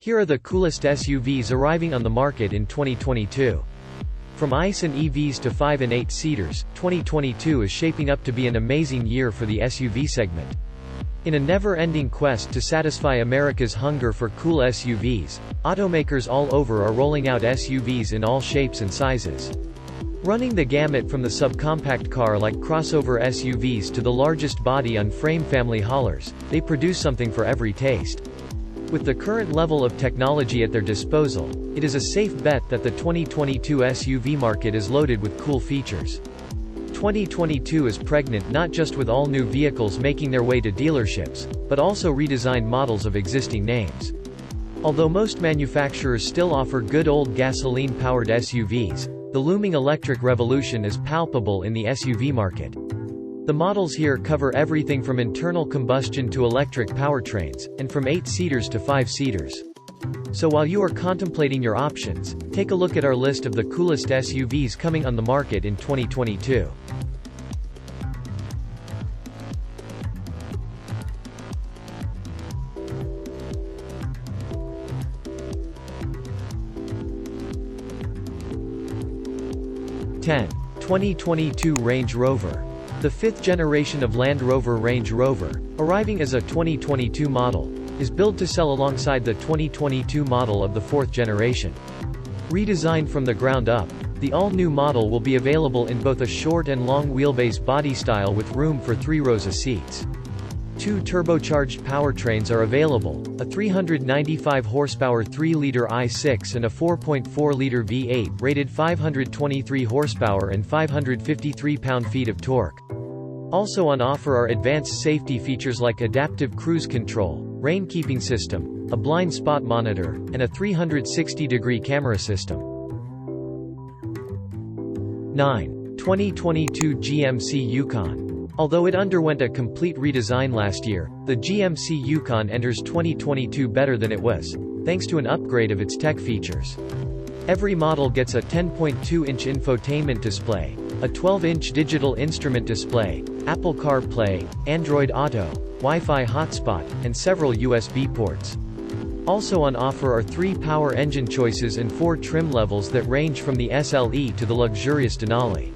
Here are the coolest SUVs arriving on the market in 2022. From ICE and EVs to 5 and 8 seaters, 2022 is shaping up to be an amazing year for the SUV segment. In a never-ending quest to satisfy America's hunger for cool SUVs, automakers all over are rolling out SUVs in all shapes and sizes. Running the gamut from the subcompact car like crossover SUVs to the largest body-on-frame family haulers, they produce something for every taste. With the current level of technology at their disposal, it is a safe bet that the 2022 SUV market is loaded with cool features. 2022 is pregnant not just with all new vehicles making their way to dealerships, but also redesigned models of existing names. Although most manufacturers still offer good old gasoline-powered SUVs, the looming electric revolution is palpable in the SUV market. The models here cover everything from internal combustion to electric powertrains, and from 8-seaters to 5-seaters. So while you are contemplating your options, take a look at our list of the coolest SUVs coming on the market in 2022. (10) 2022 Range Rover. The fifth generation of Land Rover Range Rover, arriving as a 2022 model, is built to sell alongside the 2022 model of the fourth generation. Redesigned from the ground up, the all-new model will be available in both a short and long wheelbase body style with room for 3 rows of seats. 2 turbocharged powertrains are available, a 395 horsepower 3-liter i6 and a 4.4-liter V8 rated 523 horsepower and 553 pound-feet of torque. Also on offer are advanced safety features like adaptive cruise control, rain-keeping system, a blind spot monitor, and a 360-degree camera system. 9. 2022 GMC Yukon. Although it underwent a complete redesign last year, the GMC Yukon enters 2022 better than it was, thanks to an upgrade of its tech features. Every model gets a 10.2-inch infotainment display, a 12-inch digital instrument display, Apple CarPlay, Android Auto, Wi-Fi hotspot, and several USB ports. Also on offer are 3 power engine choices and 4 trim levels that range from the SLE to the luxurious Denali.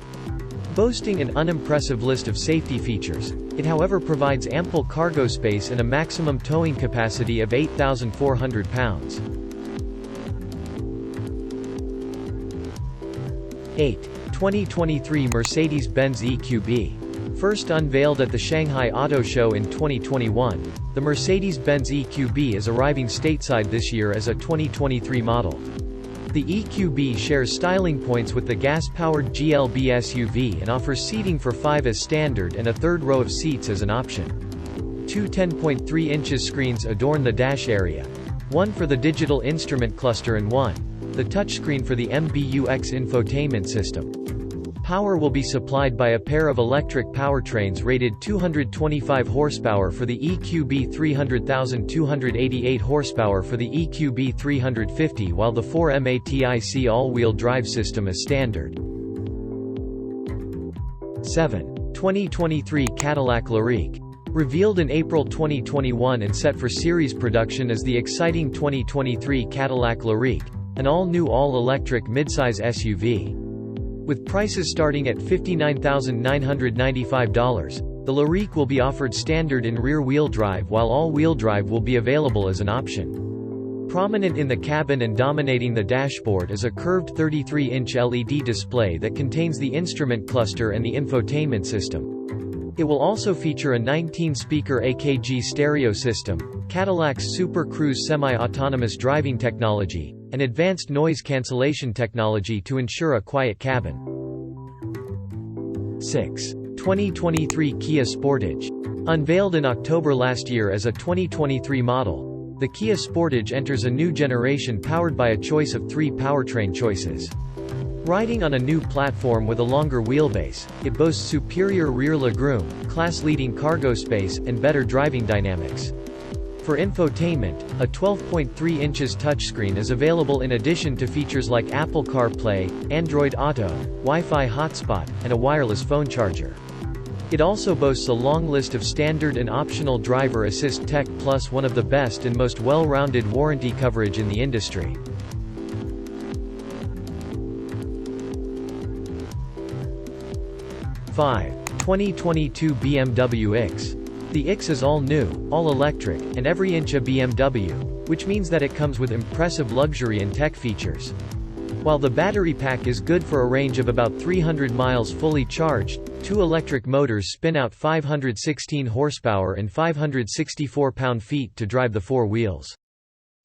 Boasting an unimpressive list of safety features, it however provides ample cargo space and a maximum towing capacity of 8,400 pounds. 8. 2023 Mercedes-Benz EQB. First unveiled at the Shanghai Auto Show in 2021, the Mercedes-Benz EQB is arriving stateside this year as a 2023 model. The EQB shares styling points with the gas-powered GLB SUV and offers seating for 5 as standard and a third row of seats as an option. 2 10.3 screens adorn the dash area. 1 for the digital instrument cluster and 1, the touchscreen for the MBUX infotainment system. Power will be supplied by a pair of electric powertrains rated 225 horsepower for the EQB 300,288 horsepower for the EQB 350 while the 4MATIC all-wheel drive system is standard. 7. 2023 Cadillac LYRIQ. Revealed in April 2021 and set for series production as the exciting 2023 Cadillac LYRIQ, an all-new all-electric midsize SUV. With prices starting at $59,995, the LYRIQ will be offered standard in rear-wheel drive while all-wheel drive will be available as an option. Prominent in the cabin and dominating the dashboard is a curved 33-inch LED display that contains the instrument cluster and the infotainment system. It will also feature a 19-speaker AKG stereo system, Cadillac's Super Cruise semi-autonomous driving technology, and advanced noise cancellation technology to ensure a quiet cabin. 6. 2023 Kia Sportage. Unveiled in October last year as a 2023 model, the Kia Sportage enters a new generation powered by a choice of 3 powertrain choices. Riding on a new platform with a longer wheelbase, it boasts superior rear legroom, class-leading cargo space, and better driving dynamics. For infotainment, a 12.3 touchscreen is available in addition to features like Apple CarPlay, Android Auto, Wi-Fi hotspot, and a wireless phone charger. It also boasts a long list of standard and optional driver assist tech plus one of the best and most well-rounded warranty coverage in the industry. '5. 2022 BMW X. The X is all new, all electric, and every inch a BMW, which means that it comes with impressive luxury and tech features. While the battery pack is good for a range of about 300 miles fully charged, two electric motors spin out 516 horsepower and 564 pound-feet to drive the four wheels.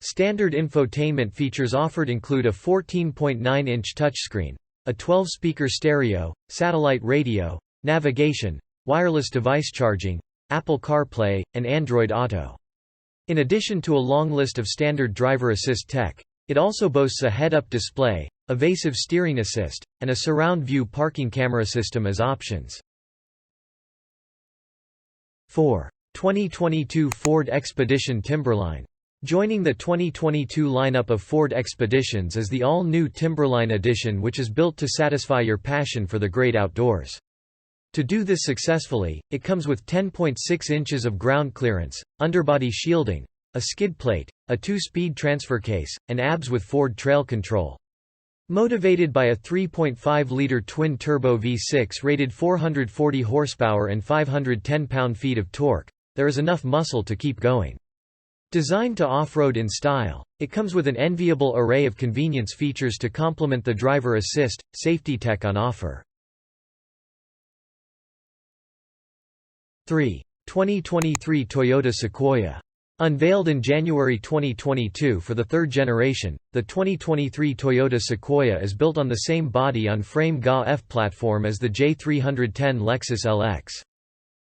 Standard infotainment features offered include a 14.9-inch touchscreen, a 12-speaker stereo, satellite radio, navigation, wireless device charging, Apple CarPlay, and Android Auto. In addition to a long list of standard driver assist tech, it also boasts a head-up display, evasive steering assist, and a surround view parking camera system as options. 4. 2022 Ford Expedition Timberline. Joining the 2022 lineup of Ford Expeditions is the all-new Timberline Edition, which is built to satisfy your passion for the great outdoors. To do this successfully, it comes with 10.6 inches of ground clearance, underbody shielding, a skid plate, a 2-speed transfer case, and ABS with Ford Trail Control. Motivated by a 3.5-liter twin-turbo V6 rated 440 horsepower and 510 pound-feet of torque, there is enough muscle to keep going. Designed to off-road in style, it comes with an enviable array of convenience features to complement the driver assist, safety tech on offer. 3. 2023 Toyota Sequoia. Unveiled in January 2022 for the third generation, the 2023 Toyota Sequoia is built on the same body-on-frame GA-F platform as the J310 Lexus LX.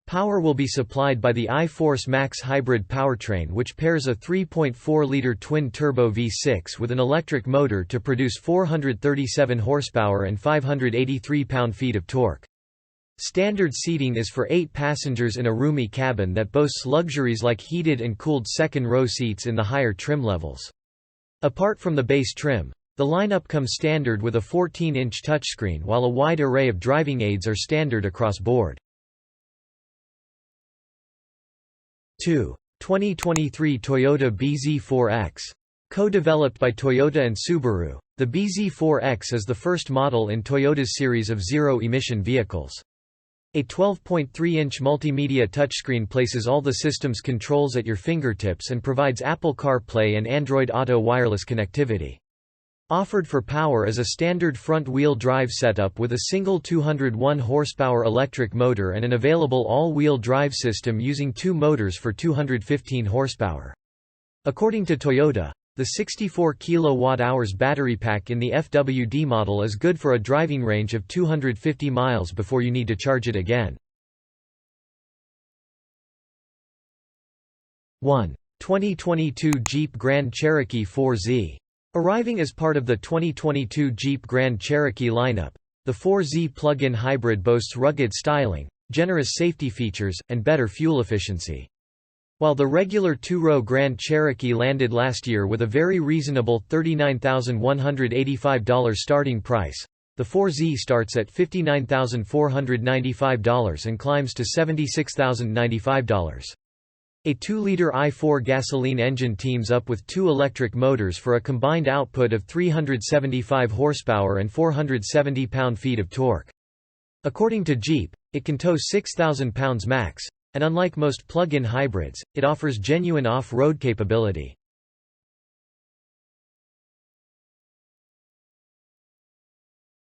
Power will be supplied by the iForce Max hybrid powertrain, which pairs a 3.4-liter twin-turbo V6 with an electric motor to produce 437 horsepower and 583 pound-feet of torque. Standard seating is for 8 passengers in a roomy cabin that boasts luxuries like heated and cooled second-row seats in the higher trim levels. Apart from the base trim, the lineup comes standard with a 14-inch touchscreen, while a wide array of driving aids are standard across board. 2. 2023 Toyota BZ4X. Co-developed by Toyota and Subaru, the BZ4X is the first model in Toyota's series of zero-emission vehicles. A 12.3-inch multimedia touchscreen places all the system's controls at your fingertips and provides Apple CarPlay and Android Auto wireless connectivity. Offered for power is a standard front-wheel drive setup with a single 201 horsepower electric motor and an available all-wheel drive system using 2 motors for 215 horsepower. According to Toyota, the 64 kWh battery pack in the FWD model is good for a driving range of 250 miles before you need to charge it again. 1. 2022 Jeep Grand Cherokee 4Z. Arriving as part of the 2022 Jeep Grand Cherokee lineup, the 4Z plug-in hybrid boasts rugged styling, generous safety features, and better fuel efficiency. While the regular 2-row Grand Cherokee landed last year with a very reasonable $39,185 starting price, the 4Z starts at $59,495 and climbs to $76,095. A 2-liter i4 gasoline engine teams up with 2 electric motors for a combined output of 375 horsepower and 470 pound-feet of torque. According to Jeep, it can tow 6,000 pounds max, and unlike most plug-in hybrids, it offers genuine off-road capability.